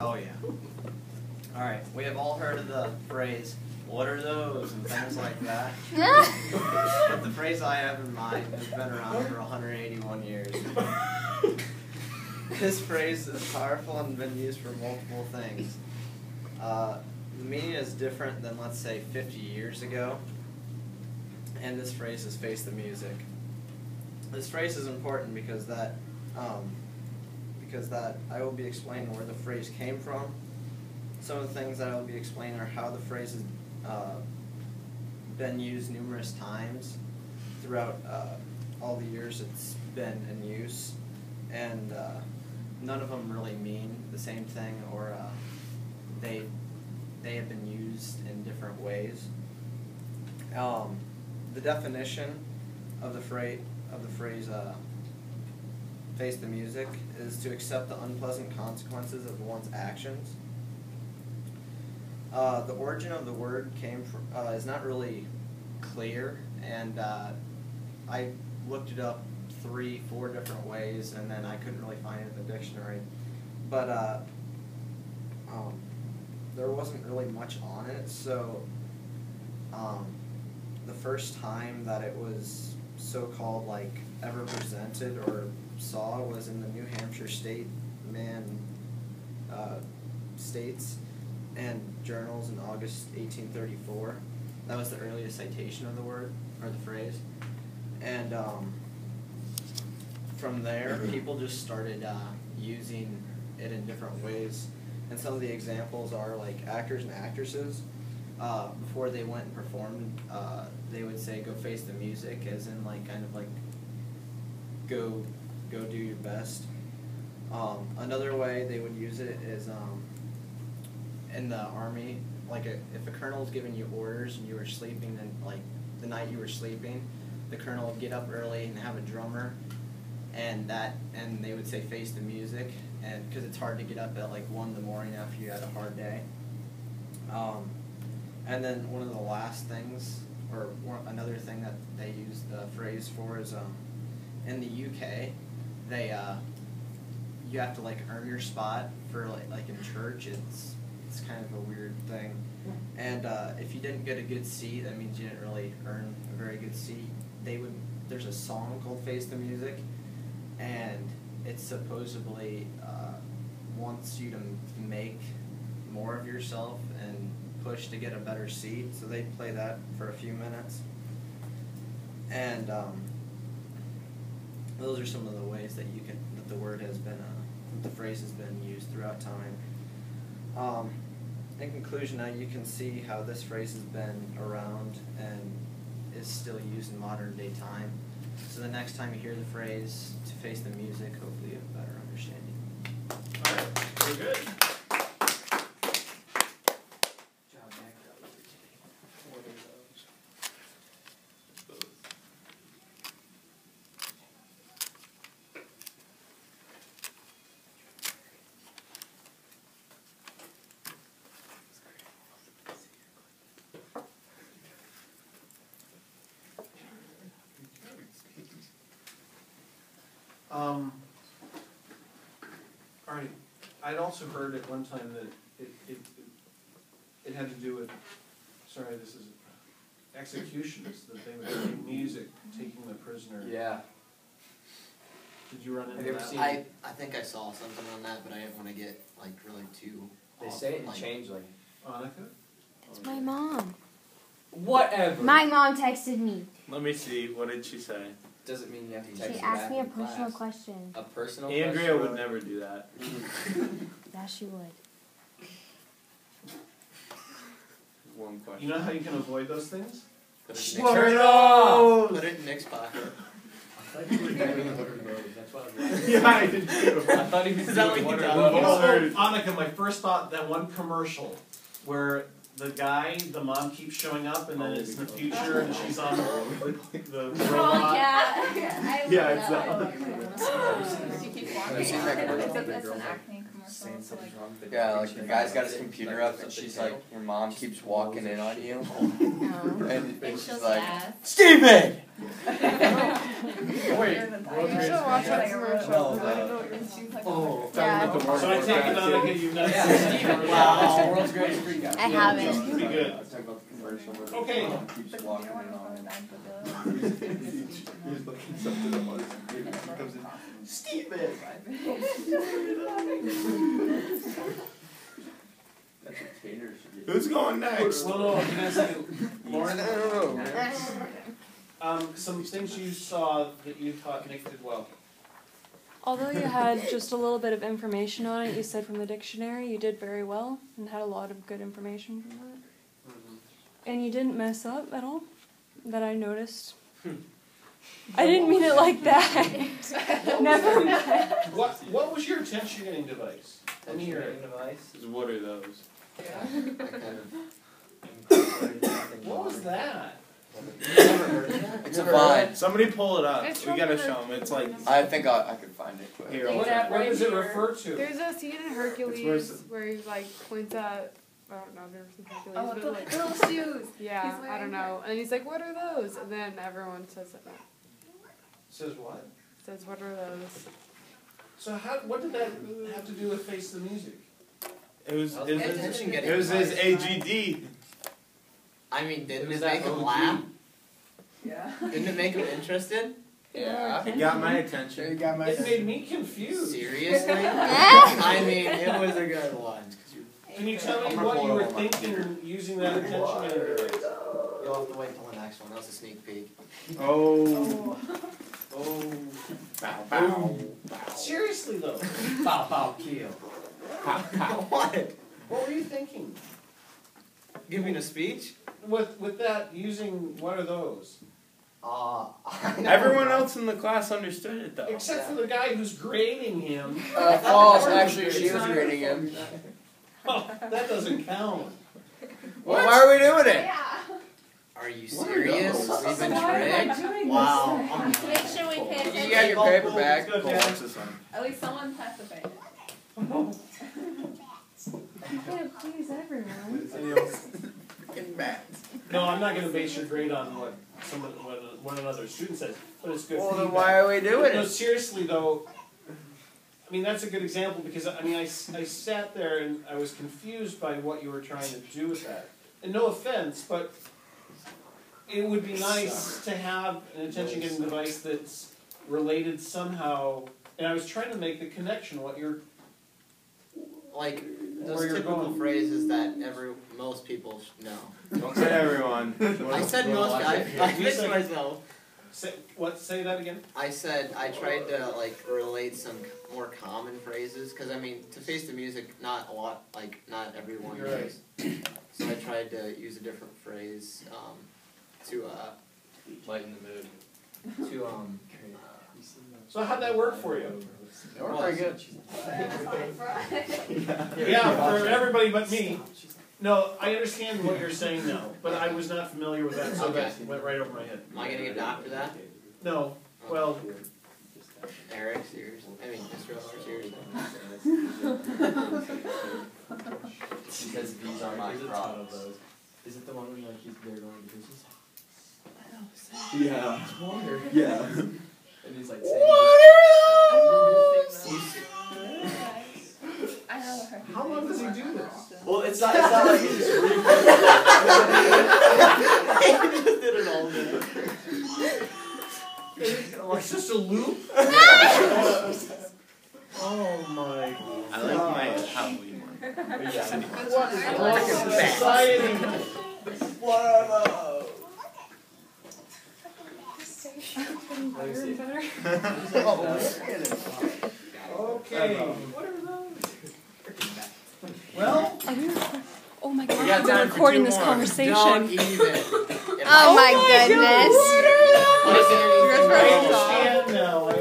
Oh yeah. Alright, we have all heard of the phrase, "What are those?" and things like that. But the phrase I have in mind has been around for 181 years. This phrase is powerful and been used for multiple things. The meaning is different than, let's say, 50 years ago. And this phrase is "face the music." This phrase is important because that I will be explaining where the phrase came from. Some of the things that I will be explaining are how the phrase has been used numerous times throughout all the years it's been in use, and none of them really mean the same thing, or they have been used in different ways. The definition of the phrase "face the music" is to accept the unpleasant consequences of one's actions. The origin of the word is not really clear, and I looked it up 3-4 different ways, and then I couldn't really find it in the dictionary. But there wasn't really much on it, so the first time that it was so-called ever presented or saw was in the New Hampshire States and Journals in August 1834. That was the earliest citation of the word, or the phrase. And from there, people just started using it in different ways. And some of the examples are actors and actresses. Before they went and performed, they would say, "Go face the music," as in go do your best. Another way they would use it is in the army, if a colonel is giving you orders and you were sleeping, and the night you were sleeping, the colonel would get up early and have a drummer, and they would say "face the music," and because it's hard to get up at 1 in the morning after you had a hard day. And then one of the last things, or another thing that they use the phrase for is in the UK, you have to earn your spot for in church. It's kind of a weird thing, and if you didn't get a good seat, that means you didn't really earn a very good seat. There's a song called "Face the Music," and it supposedly wants you to make more of yourself and push to get a better seat. So they play that for a few minutes, and those are some of the ways that the word has been, the phrase has been used throughout time. In conclusion, now you can see how this phrase has been around and is still used in modern day time. So the next time you hear the phrase "to face the music," hopefully you have a better understanding. All right, very good. All right. I'd also heard at one time that it had to do with, sorry, this is executions, that they would play music taking the prisoner. Yeah. Did you run into Have you that? ever seen I think I saw something on that, but I didn't want to get really too. They say it in change Annika? It's my mom. Whatever. My mom texted me. Let me see. What did she say? Doesn't mean you have to text She her asked back me a in personal class. question. A personal Andrea question? would never do that. Yeah, she would. One question. You know how you can avoid those things? Put Turn it off! Put it in Nick's pocket. I thought you were doing what are those. That's what I was Yeah, I did too. I thought he was Is that doing what what you are done? those. Annika, my first thought, that one commercial where the mom keeps showing up, and then it's in the future, and she's on the robot. Yeah, it's that. She keeps walking. I've seen that It's commercial. an acne commercial. So Yeah, the guy's got his computer up, and she's like, your mom keeps walking in on you. No. And it's she's just like, ass. Steven! Wait. You should watch that commercial. Oh, Yeah. So I take it on again, you've not Yeah, seen Steven. it. Wow, that's the world's greatest freak out. I haven't. Pretty good. Okay. Mom keeps walking in on him. He's looking something up on his computer. He comes in, Steven! That's a tater. Who's going next? Well, no, can I say, Lauren? I don't know. Some things you saw that you thought Nick did well. Although you had just a little bit of information on it, you said from the dictionary, you did very well and had a lot of good information from that. And you didn't mess up at all, that I noticed. I didn't mean it like that. Never mind. What was your attention-getting device? Let me hear it. Device. What are those? Yeah, I kind of. What was that? Never heard of that. It's a vine. Somebody pull it up. It's We gotta show them. It's like I think I could find it quick. here. What does it refer to? There's a scene in Hercules where he like points at, I don't know, there's some Hercules, Oh, but the like, little shoes. yeah, He's I wearing don't know. And he's like, what are those? And then everyone says it. Says what? Says, what are those? So what did that have to do with Face the Music? It was That was it my was, attention getting it was his device. AGD. I mean, didn't Was it that make him OG? laugh? Yeah. Didn't it make him interested? Yeah. It got my You attention. got my It made me confused. Seriously? I mean, it was a good one. Can you tell me I'm gonna what pull you it were up on my thinking using that attention-getting device? You'll have to wait till the next one. That was a sneak peek. Oh. Oh. Bow, bow. Seriously though, Pow, pow, kill. Pow, pow. What? what were you thinking Giving a speech? with that using what are those? Everyone else in the class understood it though. Except for the guy who's grading him. False. Actually, she was grading him. Oh, that doesn't count. Well, why are we doing it? Yeah. Are you serious? those? We've been Why am I tricked? doing Wow. Make sure we pay attention. You got your paper back. Good, Go Dad. watch this one. At least someone participated. I can't please everyone. Freaking bats. No, I'm not going to base your grade on what another student says, but it's good Well, then feedback. why are we doing No, it? seriously though, I mean that's a good example because I sat there and I was confused by what you were trying to do with that. And no offense, but it would be nice to have an attention-getting device that's related somehow. And I was trying to make the connection. What you're Like, Where those you're typical going. phrases that most people know. Don't say everyone. I said most, I fixed myself. say that again. I said I tried to like relate some more common phrases because I mean to face the music, not a lot, like not everyone You're knows. So I tried to use a different phrase to Lighten the mood. So how'd that work for you? They were very good. Yeah, for everybody but me. No, I understand what you're saying now, but I was not familiar with that, so that went right over my head. Am I gonna get docked for that? No, well, Eric, seriously. I mean, Mr. seriously. She says these are my props. Is it the one where like they're going to business? Yeah. Yeah. And he's like I haven't heard. how long does he do this? well, it's not like he just He just did it all day. It's just a loop? Oh my. I like my Halloween one. What is society? Okay. What are those? Well, Oh my god, We got I've time been for recording two this more. conversation. Don't even. Oh my goodness. Listen, I understand